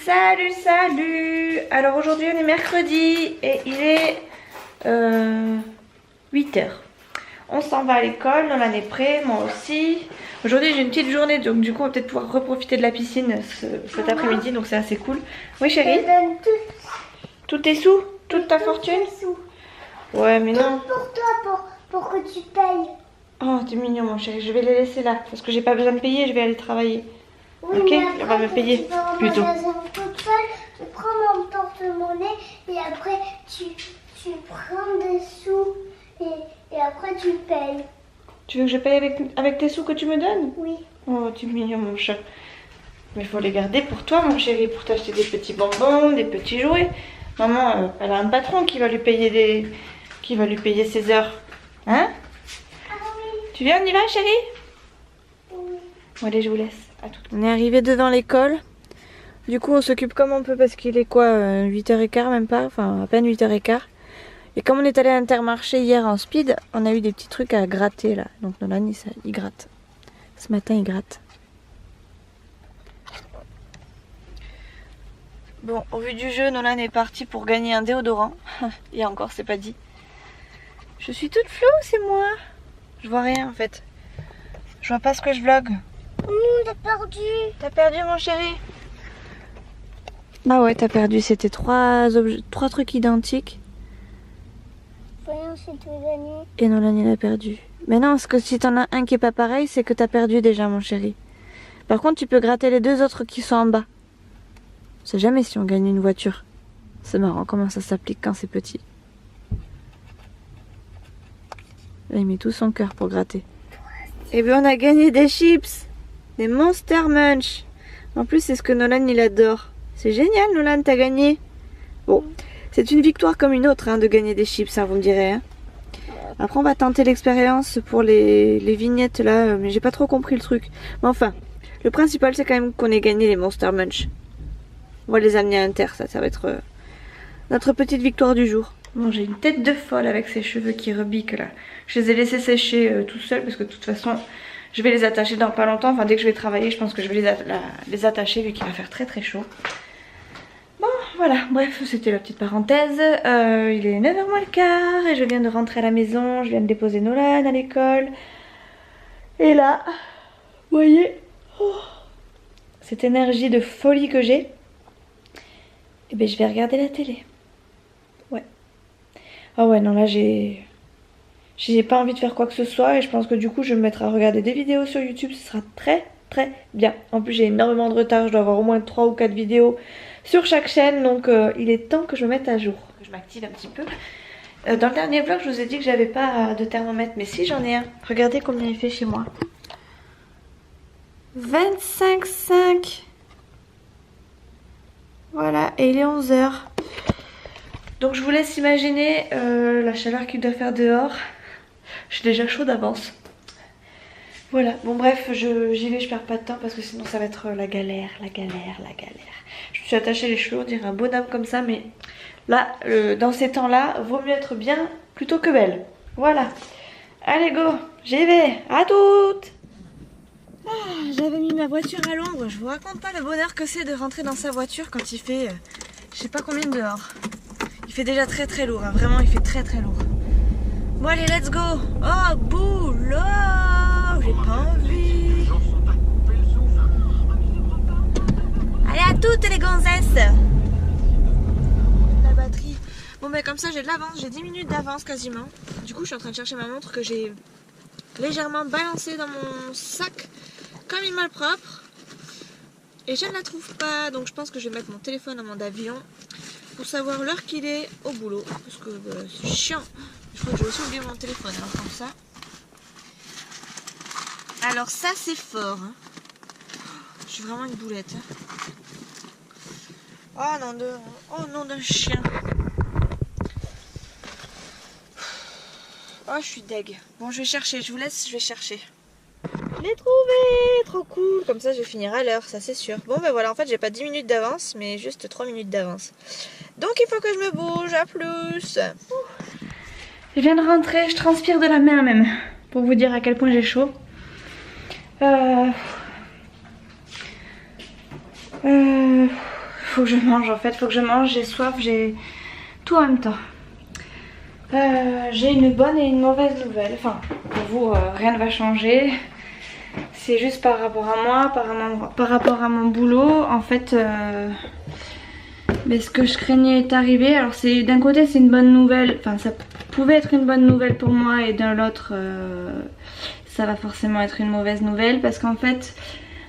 Salut, salut! Alors aujourd'hui on est mercredi et il est 8h. On s'en va à l'école, Nolan est prêt, moi aussi. Aujourd'hui j'ai une petite journée, donc du coup on va peut-être pouvoir reprofiter de la piscine cet après-midi, donc c'est assez cool. Oui chérie? Tous tes sous? Toute ta fortune? Ouais mais non. Pour toi, pour que tu payes. Oh t'es mignon mon chéri, je vais les laisser là, parce que j'ai pas besoin de payer, je vais aller travailler. Oui, Ok, après, on va me payer plutôt. Toute seule, tu prends mon porte-monnaie et après tu prends des sous et après tu payes. Tu veux que je paye avec tes sous que tu me donnes? Oui. Oh, tu es mignon mon chat. Mais il faut les garder pour toi mon chéri, pour t'acheter des petits bonbons, des petits jouets. Maman, elle a un patron qui va lui payer ses heures. Hein? Ah oui. Tu viens, on y va chéri? Oui. Bon allez, je vous laisse. À tout. On est arrivé devant l'école. Du coup, on s'occupe comme on peut parce qu'il est quoi 8h15 même pas, enfin à peine 8h15. Et comme on est allé à Intermarché hier en speed, on a eu des petits trucs à gratter là. Donc Nolan il gratte. Ce matin il gratte. Bon, au vu du jeu, Nolan est parti pour gagner un déodorant. Et encore, c'est pas dit. Je suis toute floue, c'est moi. Je vois rien en fait. Je vois pas ce que je vlog. T'as perdu. T'as perdu mon chéri? Ah ouais, t'as perdu. C'était trois trucs identiques. Voyons si tu as gagné. Et Nolan il a perdu. Mais non, parce que si t'en as un qui est pas pareil, c'est que t'as perdu déjà mon chéri. Par contre, tu peux gratter les deux autres qui sont en bas. On sait jamais si on gagne une voiture. C'est marrant comment ça s'applique quand c'est petit. Là, il met tout son cœur pour gratter. Et bien on a gagné des chips. Des Monster Munch. En plus c'est ce que Nolan il adore. C'est génial Nolan, t'as gagné. Bon, c'est une victoire comme une autre hein, de gagner des chips, hein, vous me direz. Hein. Après on va tenter l'expérience pour les vignettes là, mais j'ai pas trop compris le truc. Mais enfin, le principal c'est quand même qu'on ait gagné les Monster Munch. On va les amener à Inter, ça va être notre petite victoire du jour. Bon, j'ai une tête de folle avec ces cheveux qui rebiquent là. Je les ai laissés sécher tout seul parce que de toute façon je vais les attacher dans pas longtemps. Enfin dès que je vais travailler je pense que je vais les attacher vu qu'il va faire très très chaud. Bon voilà, bref c'était la petite parenthèse. Il est 9h moins le quart et je viens de rentrer à la maison. Je viens de déposer Nolan à l'école. Et là, vous voyez cette énergie de folie que j'ai. Et bien je vais regarder la télé. Ouais. Ah ouais non là j'ai pas envie de faire quoi que ce soit et je pense que du coup je vais me mettre à regarder des vidéos sur YouTube, ce sera très très bien. En plus j'ai énormément de retard, je dois avoir au moins 3 ou 4 vidéos sur chaque chaîne donc il est temps que je me mette à jour. Que je m'active un petit peu. Dans le dernier vlog je vous ai dit que j'avais pas de thermomètre mais si j'en ai un. Regardez combien il fait chez moi. 25,5. Voilà et il est 11h. Donc je vous laisse imaginer la chaleur qu'il doit faire dehors. Je suis déjà chaud d'avance. Voilà, bon bref, j'y vais, je perds pas de temps parce que sinon ça va être la galère, la galère, la galère. Je me suis attachée les cheveux, on dirait un bonhomme comme ça, mais là, dans ces temps-là, vaut mieux être bien plutôt que belle. Voilà. Allez go, j'y vais, à toutes. J'avais mis ma voiture à l'ombre, je vous raconte pas le bonheur que c'est de rentrer dans sa voiture quand il fait je sais pas combien dehors. Il fait déjà très très lourd, hein. Vraiment il fait très très lourd. Bon allez, let's go. Oh, boulot. J'ai pas envie. Allez à toutes les gonzesses. La batterie. Bon ben comme ça j'ai de l'avance, j'ai 10 minutes d'avance quasiment. Du coup je suis en train de chercher ma montre que j'ai légèrement balancée dans mon sac comme une malpropre. Et je ne la trouve pas, donc je pense que je vais mettre mon téléphone en mode avion pour savoir l'heure qu'il est au boulot. Parce que c'est chiant. Je crois que j'ai aussi oublié mon téléphone, alors comme ça. Alors ça c'est fort. Hein. Je suis vraiment une boulette. Hein. Oh non d'un chien. Oh je suis deg. Bon je vais chercher, je vous laisse, je vais chercher. Je l'ai trouvé, trop cool. Comme ça je vais finir à l'heure, ça c'est sûr. Bon ben voilà, en fait j'ai pas 10 minutes d'avance, mais juste 3 minutes d'avance. Donc il faut que je me bouge, à plus. Je viens de rentrer, je transpire de la main même, pour vous dire à quel point j'ai chaud. Faut que je mange en fait, faut que je mange, j'ai soif, j'ai tout en même temps. J'ai une bonne et une mauvaise nouvelle. Enfin, pour vous, rien ne va changer. C'est juste par rapport à moi, par rapport à mon boulot. En fait, mais ce que je craignais est arrivé. Alors d'un côté c'est une bonne nouvelle. Enfin, ça pouvait être une bonne nouvelle pour moi, et d'un l'autre, ça va forcément être une mauvaise nouvelle. Parce qu'en fait,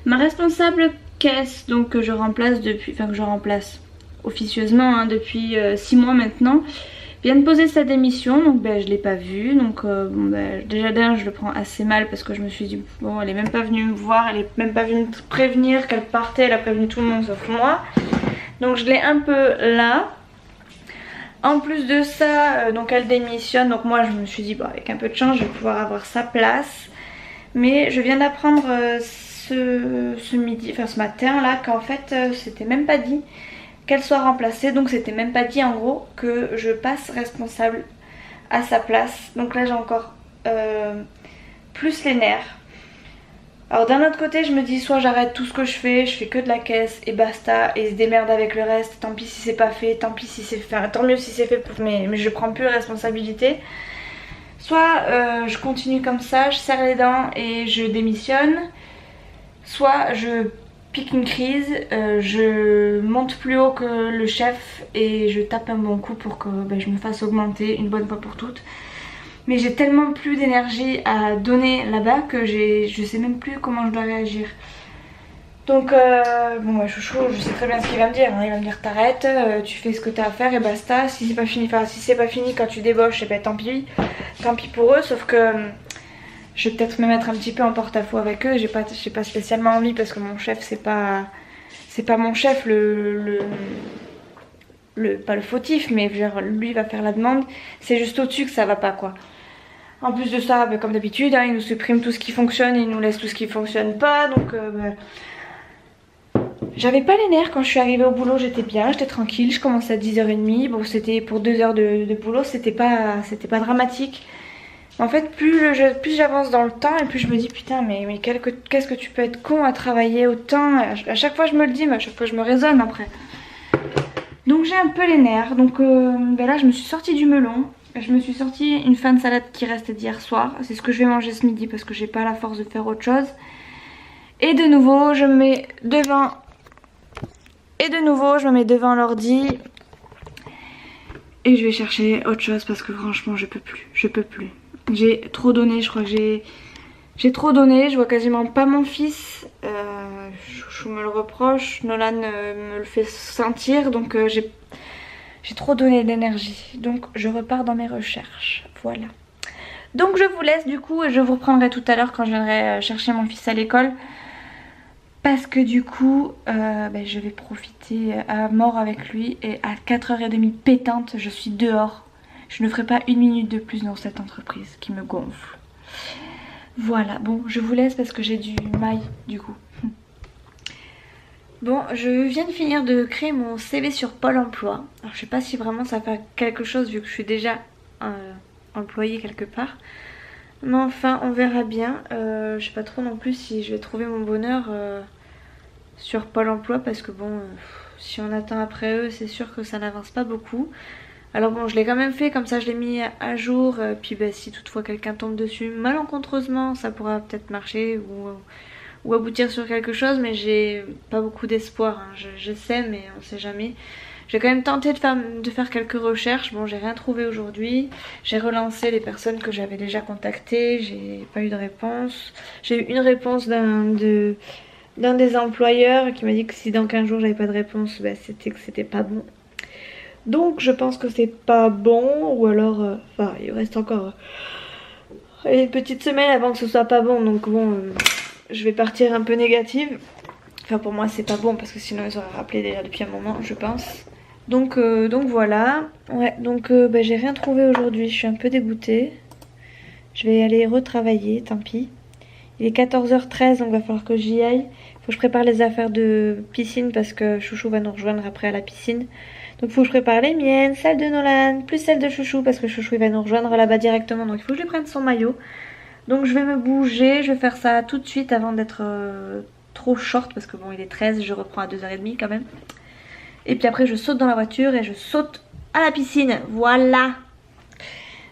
ma responsable caisse, donc que je remplace depuis... Enfin, que je remplace officieusement hein, depuis 6 mois maintenant, vient de poser sa démission, donc je l'ai pas vue. Donc déjà d'un, je le prends assez mal parce que je me suis dit bon, elle est même pas venue me voir, elle est même pas venue me prévenir qu'elle partait, elle a prévenu tout le monde sauf moi. Donc je l'ai un peu là. En plus de ça, donc elle démissionne, donc moi je me suis dit bon, avec un peu de chance je vais pouvoir avoir sa place. Mais je viens d'apprendre ce midi, enfin ce matin là, qu'en fait c'était même pas dit qu'elle soit remplacée, donc c'était même pas dit en gros que je passe responsable à sa place. Donc là j'ai encore plus les nerfs. Alors d'un autre côté je me dis soit j'arrête tout ce que je fais que de la caisse et basta, et se démerde avec le reste, tant pis si c'est pas fait, tant pis si c'est fait, enfin, tant mieux si c'est fait, mais je prends plus la responsabilité. Soit je continue comme ça, je serre les dents et je démissionne, soit je pique une crise, je monte plus haut que le chef et je tape un bon coup pour que je me fasse augmenter une bonne fois pour toutes. Mais j'ai tellement plus d'énergie à donner là-bas que je sais même plus comment je dois réagir. Donc bon chouchou, je sais très bien ce qu'il va me dire, hein. Il va me dire t'arrêtes, tu fais ce que t'as à faire et basta. Si c'est pas fini, enfin si c'est pas fini quand tu débauches, et tant pis pour eux. Sauf que je vais peut-être me mettre un petit peu en porte-à-faux avec eux. J'ai pas spécialement envie parce que mon chef c'est pas mon chef pas le fautif, mais genre, lui va faire la demande. C'est juste au-dessus que ça va pas quoi. En plus de ça, comme d'habitude, hein, il nous supprime tout ce qui fonctionne et il nous laisse tout ce qui fonctionne pas. Donc j'avais pas les nerfs quand je suis arrivée au boulot, j'étais bien, j'étais tranquille, je commençais à 10h30. Bon c'était pour 2 heures de boulot, c'était pas dramatique. En fait plus j'avance dans le temps et plus je me dis putain mais qu'est-ce que tu peux être con à travailler autant. À chaque fois je me le dis, mais à chaque fois je me raisonne après. Donc j'ai un peu les nerfs, donc là je me suis sortie du melon. Je me suis sortie une fin de salade qui restait d'hier soir. C'est ce que je vais manger ce midi parce que j'ai pas la force de faire autre chose. Et de nouveau je me mets devant l'ordi et je vais chercher autre chose parce que franchement je peux plus. J'ai trop donné, je crois que j'ai trop donné, je vois quasiment pas mon fils. Chouchou me le reproche, Nolan me le fait sentir, donc j'ai trop donné d'énergie. Donc je repars dans mes recherches, voilà. Donc je vous laisse du coup et je vous reprendrai tout à l'heure quand je viendrai chercher mon fils à l'école. Parce que du coup, je vais profiter à mort avec lui et à 4h30 pétante, je suis dehors. Je ne ferai pas une minute de plus dans cette entreprise qui me gonfle. Voilà, bon, je vous laisse parce que j'ai du mail du coup. Bon, je viens de finir de créer mon CV sur Pôle emploi. Alors je sais pas si vraiment ça va faire quelque chose vu que je suis déjà employée quelque part. Mais enfin, on verra bien. Je sais pas trop non plus si je vais trouver mon bonheur sur Pôle emploi parce que bon, si on attend après eux, c'est sûr que ça n'avance pas beaucoup. Alors bon, je l'ai quand même fait, comme ça je l'ai mis à jour. Puis si toutefois quelqu'un tombe dessus malencontreusement, ça pourra peut-être marcher ou aboutir sur quelque chose. Mais j'ai pas beaucoup d'espoir, hein. Je sais, mais on sait jamais. J'ai quand même tenté de faire quelques recherches. Bon, j'ai rien trouvé aujourd'hui. J'ai relancé les personnes que j'avais déjà contactées. J'ai pas eu de réponse. J'ai eu une réponse d'un des employeurs qui m'a dit que si dans 15 jours j'avais pas de réponse, c'était que c'était pas bon. Donc je pense que c'est pas bon. Ou alors, il reste encore une petite semaine avant que ce soit pas bon. Donc bon, je vais partir un peu négative. Enfin pour moi c'est pas bon parce que sinon ils auraient rappelé déjà depuis un moment je pense. Donc voilà. Ouais, donc j'ai rien trouvé aujourd'hui, je suis un peu dégoûtée. Je vais aller retravailler, tant pis. Il est 14h13 donc il va falloir que j'y aille. Faut que je prépare les affaires de piscine parce que Chouchou va nous rejoindre après à la piscine. Donc il faut que je prépare les miennes, celles de Nolan, plus celles de Chouchou parce que Chouchou il va nous rejoindre là-bas directement. Donc il faut que je lui prenne son maillot. Donc je vais me bouger, je vais faire ça tout de suite avant d'être trop short parce que bon il est 13, je reprends à 2h30 quand même. Et puis après je saute dans la voiture et je saute à la piscine, voilà.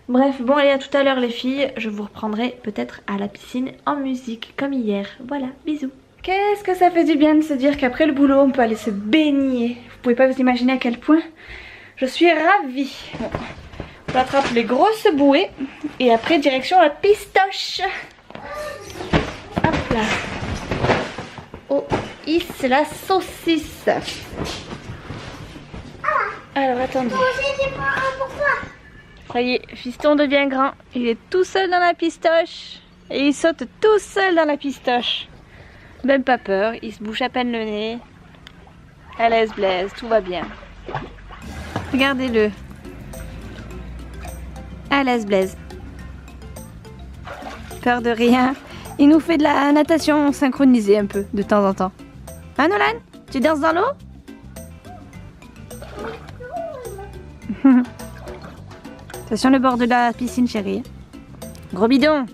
Bref, bon allez à tout à l'heure les filles, je vous reprendrai peut-être à la piscine en musique comme hier. Voilà, bisous. Qu'est-ce que ça fait du bien de se dire qu'après le boulot on peut aller se baigner. Vous pouvez pas vous imaginer à quel point je suis ravie. Bon, on attrape les grosses bouées et après direction la pistoche. Hop là. Oh, c'est la saucisse. Alors attendez. Ça y est, fiston devient grand. Il est tout seul dans la pistoche. Et il saute tout seul dans la pistoche. Même pas peur, il se bouche à peine le nez. À l'aise Blaise, tout va bien. Regardez-le. À l'aise Blaise. Peur de rien. Il nous fait de la natation synchronisée un peu, de temps en temps. Hein Nolan? Tu danses dans l'eau? C'est sur le bord de la piscine chérie. Gros bidon.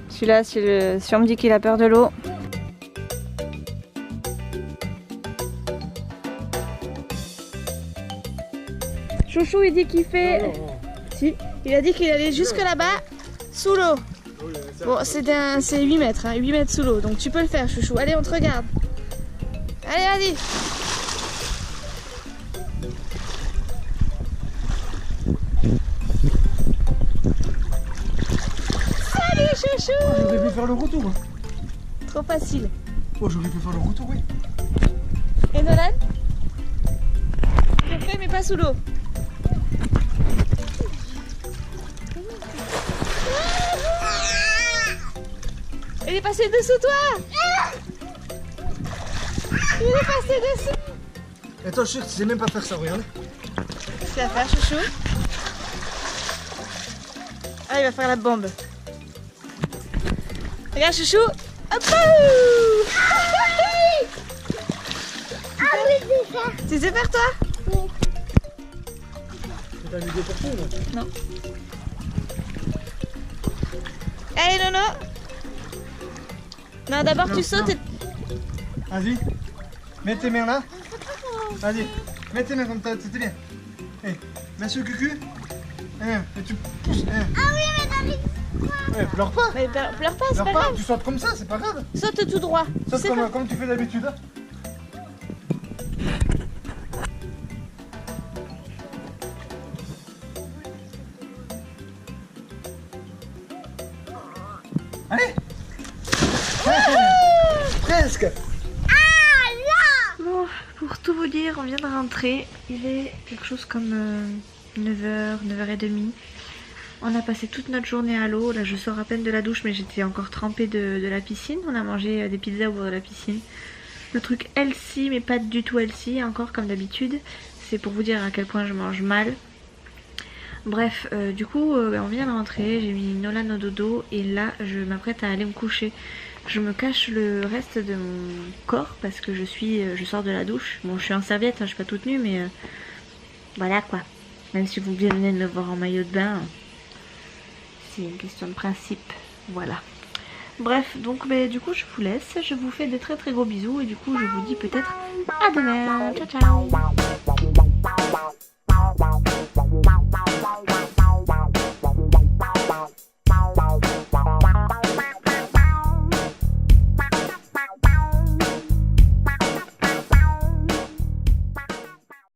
Celui-là, si on me dit qu'il a peur de l'eau. Chouchou, il dit qu'il fait... Non. Si, il a dit qu'il allait jusque là-bas, sous l'eau. Bon, c'est 8 mètres, hein, 8 mètres sous l'eau, donc tu peux le faire, Chouchou. Allez, on te regarde. Allez, vas-y. Salut, Chouchou. J'aurais pu faire le retour. Trop facile. Oh, j'aurais pu faire le retour, oui. Et Nolan? Je le fais, mais pas sous l'eau. Il est passé dessous toi. Il est passé dessous. Attends, je sais même pas faire ça, regarde. Tu vas faire, Chouchou? Ah, il va faire la bombe. Regarde, Chouchou. Hop. Ah oui, c'est ça. Tu sais faire toi? Oui. T'as vu déporter, là? Non. Allez, Nono. Non, d'abord tu sautes et... Vas-y. Mets tes mains là. Vas-y. Mets tes mains comme ça, c'était bien. Hey, mets sur le cucu. Et tu pousses. Ah oui, mais dans les... Pleure pas. Mais pleure pas, c'est Pleure pas pas, grave. tu sautes comme ça, c'est pas grave. Saute tout droit. Saute Tu sais comme tu fais d'habitude. Hein. Allez. Presque. Bon, pour tout vous dire, on vient de rentrer. Il est quelque chose comme 9h, 9h30. On a passé toute notre journée à l'eau. Là, je sors à peine de la douche, mais j'étais encore trempée de la piscine. On a mangé des pizzas au bord de la piscine. Le truc healthy, mais pas du tout healthy, encore comme d'habitude. C'est pour vous dire à quel point je mange mal. Bref, du coup, on vient de rentrer. J'ai mis Nolan au dodo et là, je m'apprête à aller me coucher. Je me cache le reste de mon corps parce que je sors de la douche. Bon, je suis en serviette, hein, je suis pas toute nue, mais voilà quoi. Même si vous venez de me voir en maillot de bain, c'est une question de principe. Voilà. Bref, donc du coup, je vous laisse. Je vous fais de très très gros bisous et du coup, je vous dis peut-être à demain. Ciao ciao.